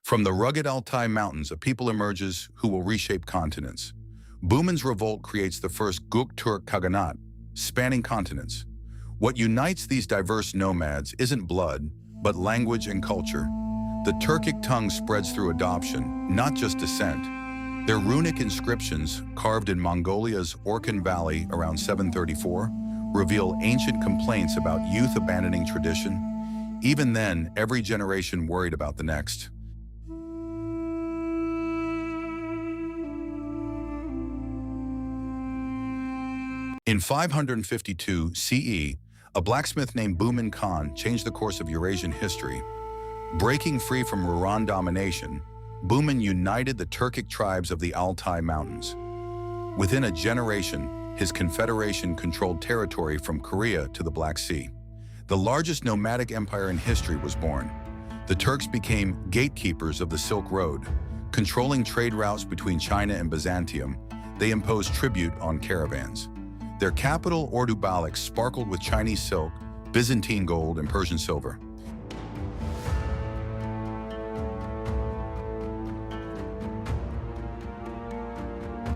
From the rugged Altai Mountains, a people emerges who will reshape continents. Bumin's revolt creates the first Turkic Khaganate, spanning continents. What unites these diverse nomads isn't blood, but language and culture. The Turkic tongue spreads through adoption, not just descent. Their runic inscriptions, carved in Mongolia's Orkhon Valley around 734, reveal ancient complaints about youth abandoning tradition. Even then, every generation worried about the next. In 552 CE, a blacksmith named Bumin Khan changed the course of Eurasian history. Breaking free from Ruran domination, Bumin united the Turkic tribes of the Altai Mountains. Within a generation, his confederation controlled territory from Korea to the Black Sea. The largest nomadic empire in history was born. The Turks became gatekeepers of the Silk Road. Controlling trade routes between China and Byzantium, they imposed tribute on caravans. Their capital, Beylik, sparkled with Chinese silk, Byzantine gold, and Persian silver.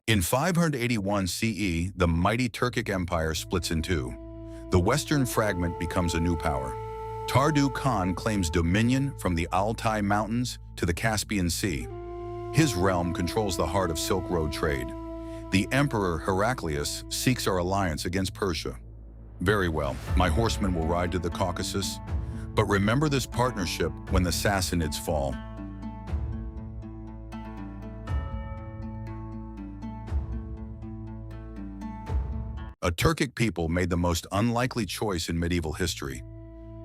In 581 CE, the mighty Turkic Empire splits in two. The western fragment becomes a new power. Tardu Khan claims dominion from the Altai Mountains to the Caspian Sea. His realm controls the heart of Silk Road trade. The Emperor Heraclius seeks our alliance against Persia. Very well, my horsemen will ride to the Caucasus, but remember this partnership when the Sassanids fall. A Turkic people made the most unlikely choice in medieval history.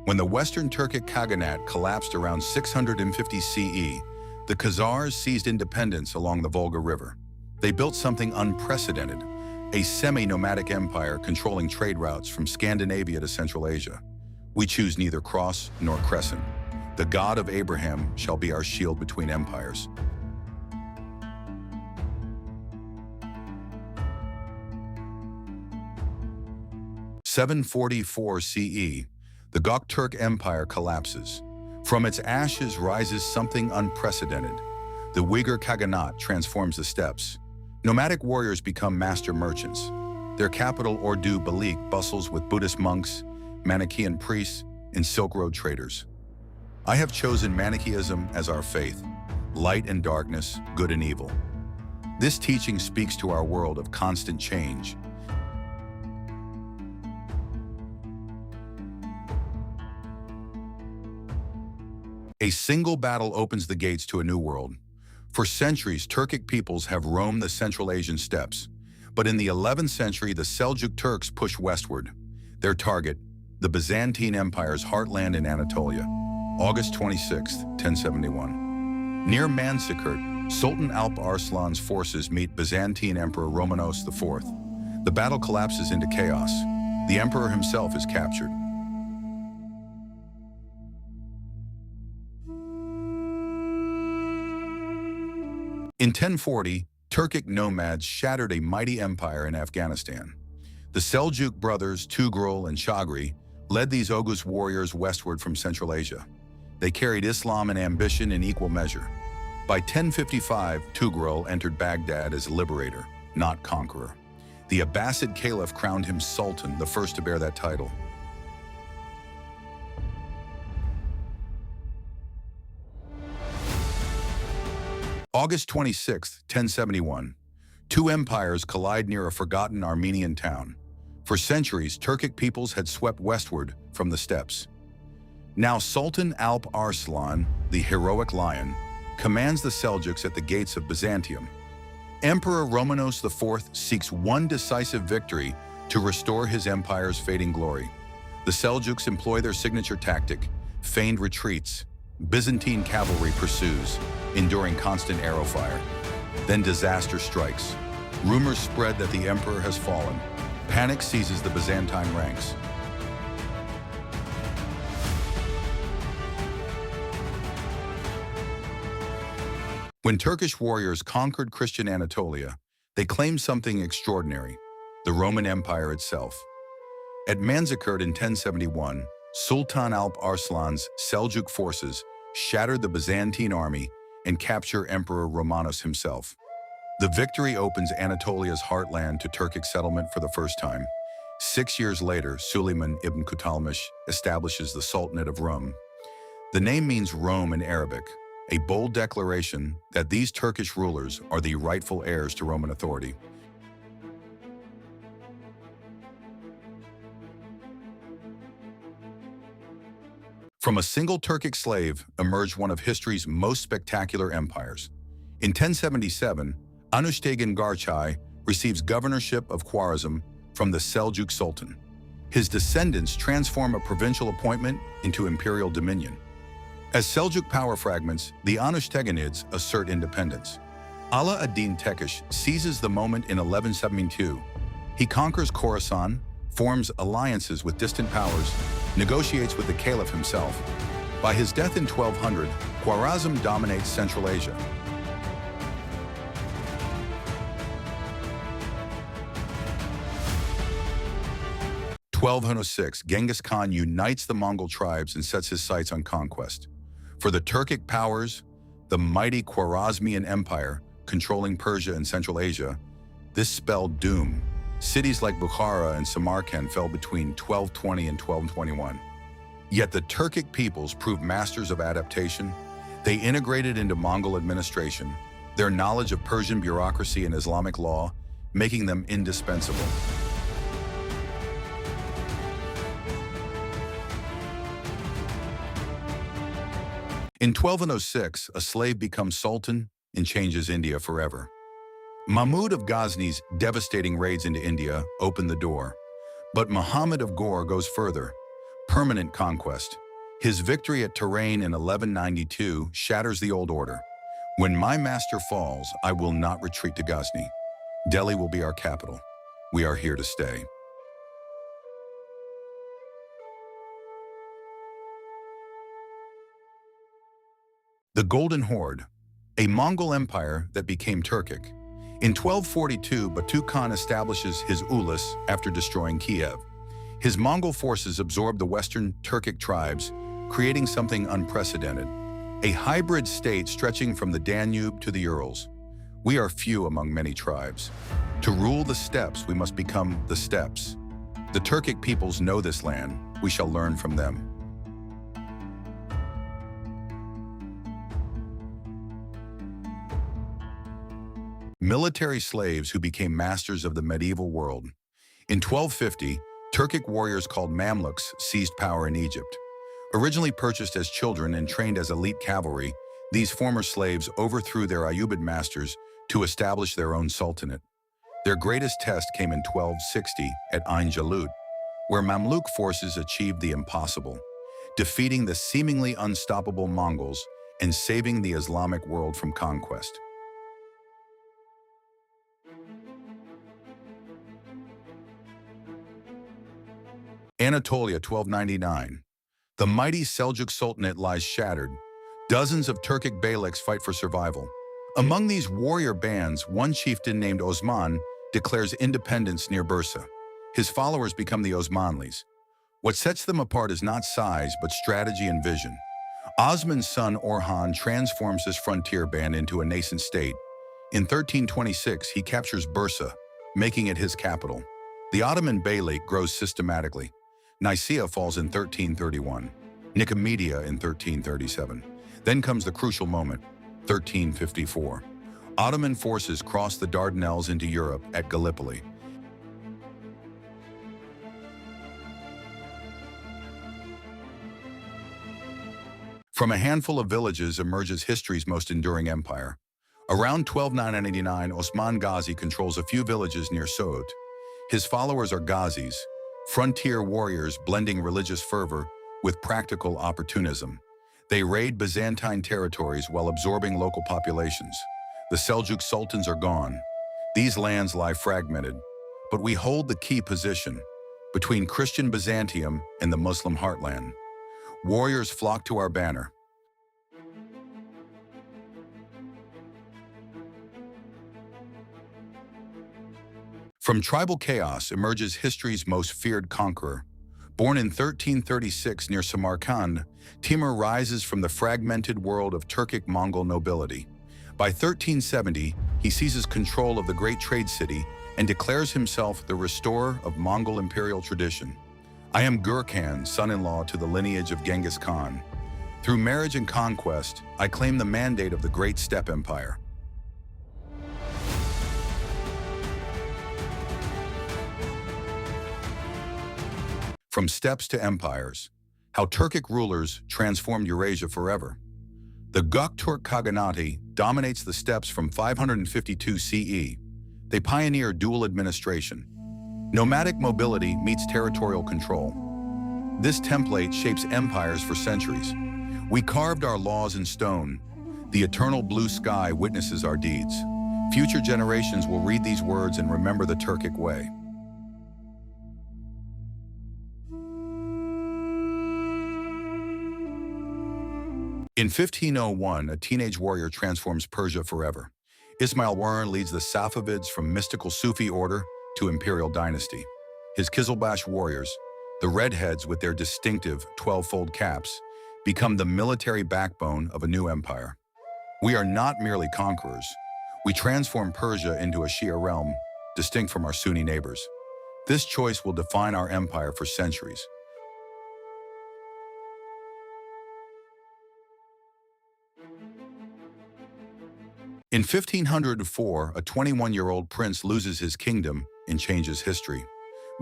When the Western Turkic Khaganate collapsed around 650 CE, the Khazars seized independence along the Volga River. They built something unprecedented, a semi-nomadic empire controlling trade routes from Scandinavia to Central Asia. We choose neither cross nor crescent. The God of Abraham shall be our shield between empires. In 744 CE, the Göktürk Empire collapses. From its ashes rises something unprecedented. The Uyghur Khaganate transforms the steppes. Nomadic warriors become master merchants. Their capital, Beylik, bustles with Buddhist monks, Manichaean priests, and Silk Road traders. I have chosen Manichaeism as our faith, light and darkness, good and evil. This teaching speaks to our world of constant change. A single battle opens the gates to a new world. For centuries, Turkic peoples have roamed the Central Asian steppes, but in the 11th century, the Seljuk Turks push westward. Their target, the Byzantine Empire's heartland in Anatolia. August 26, 1071. Near Manzikert, Sultan Alp Arslan's forces meet Byzantine Emperor Romanos IV. The battle collapses into chaos. The emperor himself is captured. In 1040, Turkic nomads shattered a mighty empire in Afghanistan. The Seljuk brothers Tugrul and Chagri led these Oghuz warriors westward from Central Asia. They carried Islam and ambition in equal measure. By 1055, Tugrul entered Baghdad as liberator, not conqueror. The Abbasid Caliph crowned him Sultan, the first to bear that title. August 26, 1071. Two empires collide near a forgotten Armenian town. For centuries, Turkic peoples had swept westward from the steppes. Now Sultan Alp Arslan, the heroic lion, commands the Seljuks at the gates of Byzantium. Emperor Romanos IV seeks one decisive victory to restore his empire's fading glory. The Seljuks employ their signature tactic, feigned retreats. Byzantine cavalry pursues, enduring constant arrow fire. Then disaster strikes. Rumors spread that the emperor has fallen. Panic seizes the Byzantine ranks. When Turkish warriors conquered Christian Anatolia, they claimed something extraordinary, the Roman Empire itself. At Manzikert in 1071, Sultan Alp Arslan's Seljuk forces shattered the Byzantine army and capture Emperor Romanos himself. The victory opens Anatolia's heartland to Turkic settlement for the first time. 6 years later, Suleiman ibn Kutalmish establishes the Sultanate of Rum. The name means Rome in Arabic, a bold declaration that these Turkish rulers are the rightful heirs to Roman authority. From a single Turkic slave emerged one of history's most spectacular empires. In 1077, Anushtagan Garchai receives governorship of Khwarazm from the Seljuk Sultan. His descendants transform a provincial appointment into imperial dominion. As Seljuk power fragments, the Anushtaganids assert independence. Ala ad-Din Tekish seizes the moment in 1172. He conquers Khorasan, forms alliances with distant powers, negotiates with the Caliph himself. By his death in 1200, Khwarazm dominates Central Asia. In 1206, Genghis Khan unites the Mongol tribes and sets his sights on conquest. For the Turkic powers, the mighty Khwarazmian Empire, controlling Persia and Central Asia, this spelled doom. Cities like Bukhara and Samarkand fell between 1220 and 1221. Yet the Turkic peoples proved masters of adaptation. They integrated into Mongol administration, their knowledge of Persian bureaucracy and Islamic law, making them indispensable. In 1206, a slave becomes sultan and changes India forever. Mahmud of Ghaznī's devastating raids into India opened the door, but Muhammad of Ghor goes further, permanent conquest. His victory at Touraine in 1192 shatters the old order. When my master falls, I will not retreat to Ghazni. Delhi will be our capital. We are here to stay. The Golden Horde, a Mongol empire that became Turkic. In 1242, Batu Khan establishes his Ulus after destroying Kiev. His Mongol forces absorbed the western Turkic tribes, creating something unprecedented, a hybrid state stretching from the Danube to the Urals. We are few among many tribes. To rule the steppes, we must become the steppes. The Turkic peoples know this land. We shall learn from them. Military slaves who became masters of the medieval world. In 1250, Turkic warriors called Mamluks seized power in Egypt. Originally purchased as children and trained as elite cavalry, these former slaves overthrew their Ayyubid masters to establish their own sultanate. Their greatest test came in 1260 at Ain Jalut, where Mamluk forces achieved the impossible, defeating the seemingly unstoppable Mongols and saving the Islamic world from conquest. Anatolia, 1299. The mighty Seljuk Sultanate lies shattered. Dozens of Turkic Beyliks fight for survival. Among these warrior bands, one chieftain named Osman declares independence near Bursa. His followers become the Osmanlis. What sets them apart is not size, but strategy and vision. Osman's son Orhan transforms his frontier band into a nascent state. In 1326, he captures Bursa, making it his capital. The Ottoman Beylik grows systematically. Nicaea falls in 1331, Nicomedia in 1337. Then comes the crucial moment, 1354. Ottoman forces cross the Dardanelles into Europe at Gallipoli. From a handful of villages emerges history's most enduring empire. Around 1299, Osman Ghazi controls a few villages near Soğut. His followers are Ghazis, frontier warriors blending religious fervor with practical opportunism. They raid Byzantine territories while absorbing local populations. The Seljuk sultans are gone. These lands lie fragmented, but we hold the key position between Christian Byzantium and the Muslim heartland. Warriors flock to our banner. From tribal chaos emerges history's most feared conqueror. Born in 1336 near Samarkand, Timur rises from the fragmented world of Turkic Mongol nobility. By 1370, he seizes control of the great trade city and declares himself the restorer of Mongol imperial tradition. I am Gurkhan, son-in-law to the lineage of Genghis Khan. Through marriage and conquest, I claim the mandate of the great steppe empire. From steppes to empires, how Turkic rulers transformed Eurasia forever. The Uyghur Khaganate dominates the steppes from 552 CE. They pioneer dual administration. Nomadic mobility meets territorial control. This template shapes empires for centuries. We carved our laws in stone. The eternal blue sky witnesses our deeds. Future generations will read these words and remember the Turkic way. In 1501, a teenage warrior transforms Persia forever. Ismail Warren leads the Safavids from mystical Sufi order to imperial dynasty. His Kizilbash warriors, the redheads with their distinctive 12-fold caps, become the military backbone of a new empire. We are not merely conquerors. We transform Persia into a Shia realm, distinct from our Sunni neighbors. This choice will define our empire for centuries. In 1504, a 21-year-old prince loses his kingdom and changes history.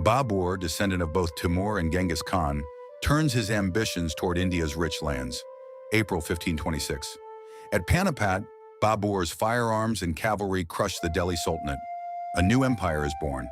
Babur, descendant of both Timur and Genghis Khan, turns his ambitions toward India's rich lands. April 1526. At Panipat, Babur's firearms and cavalry crush the Delhi Sultanate. A new empire is born.